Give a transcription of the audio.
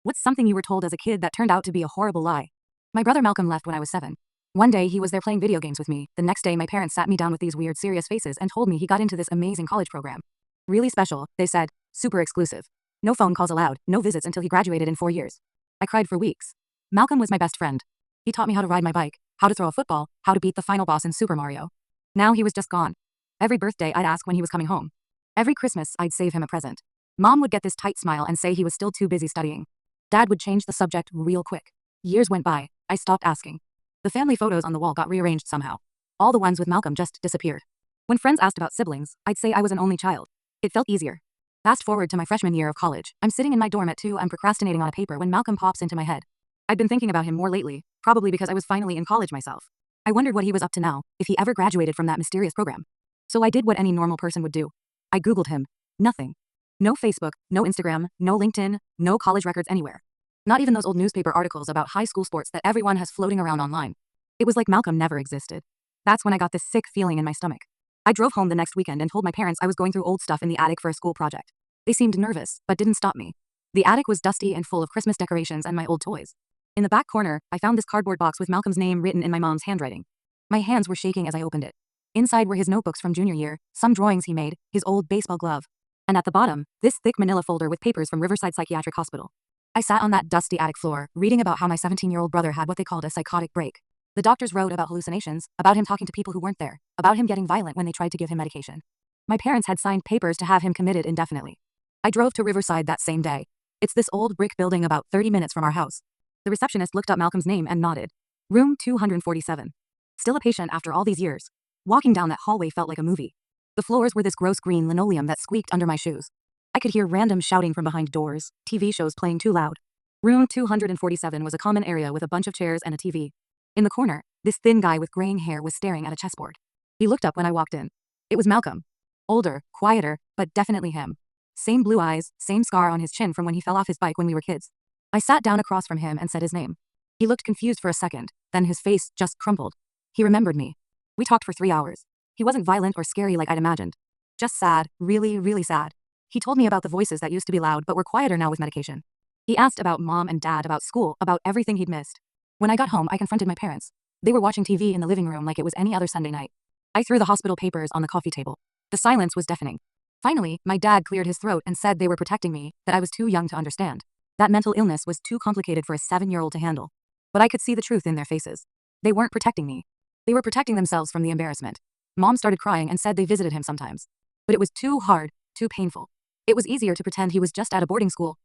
What's something you were told as a kid that turned out to be a horrible lie? My brother Malcolm left when I was 7. One day he was there playing video games with me. The next day my parents sat me down with these weird serious faces and told me he got into this amazing college program. Really special, they said. Super exclusive. No phone calls allowed, no visits until he graduated in 4 years. I cried for weeks. Malcolm was my best friend. He taught me how to ride my bike, how to throw a football, how to beat the final boss in Super Mario. Now he was just gone. Every birthday I'd ask when he was coming home. Every Christmas I'd save him a present. Mom would get this tight smile and say he was still too busy studying. Dad would change the subject real quick. Years went by. I stopped asking. The family photos on the wall got rearranged somehow. All the ones with Malcolm just disappeared. When friends asked about siblings, I'd say I was an only child. It felt easier. Fast forward to my freshman year of college. I'm sitting in my dorm at 2. I'm procrastinating on a paper when Malcolm pops into my head. I'd been thinking about him more lately, probably because I was finally in college myself. I wondered what he was up to now, if he ever graduated from that mysterious program. So I did what any normal person would do. I Googled him. Nothing. No Facebook, no Instagram, no LinkedIn, no college records anywhere. Not even those old newspaper articles about high school sports that everyone has floating around online. It was like Malcolm never existed. That's when I got this sick feeling in my stomach. I drove home the next weekend and told my parents I was going through old stuff in the attic for a school project. They seemed nervous, but didn't stop me. The attic was dusty and full of Christmas decorations and my old toys. In the back corner, I found this cardboard box with Malcolm's name written in my mom's handwriting. My hands were shaking as I opened it. Inside were his notebooks from junior year, some drawings he made, his old baseball glove. And at the bottom, this thick manila folder with papers from Riverside Psychiatric Hospital. I sat on that dusty attic floor, reading about how my 17-year-old brother had what they called a psychotic break. The doctors wrote about hallucinations, about him talking to people who weren't there, about him getting violent when they tried to give him medication. My parents had signed papers to have him committed indefinitely. I drove to Riverside that same day. It's this old brick building about 30 minutes from our house. The receptionist looked up Malcolm's name and nodded. Room 247. Still a patient after all these years. Walking down that hallway felt like a movie. The floors were this gross green linoleum that squeaked under my shoes. I could hear random shouting from behind doors, TV shows playing too loud. Room 247 was a common area with a bunch of chairs and a TV. In the corner, this thin guy with graying hair was staring at a chessboard. He looked up when I walked in. It was Malcolm. Older, quieter, but definitely him. Same blue eyes, same scar on his chin from when he fell off his bike when we were kids. I sat down across from him and said his name. He looked confused for a second, then his face just crumpled. He remembered me. We talked for 3 hours. He wasn't violent or scary like I'd imagined. Just sad, really, really sad. He told me about the voices that used to be loud but were quieter now with medication. He asked about mom and dad, about school, about everything he'd missed. When I got home, I confronted my parents. They were watching TV in the living room like it was any other Sunday night. I threw the hospital papers on the coffee table. The silence was deafening. Finally, my dad cleared his throat and said they were protecting me, that I was too young to understand. That mental illness was too complicated for a 7-year-old to handle. But I could see the truth in their faces. They weren't protecting me. They were protecting themselves from the embarrassment. Mom started crying and said they visited him sometimes. But it was too hard, too painful. It was easier to pretend he was just at a boarding school,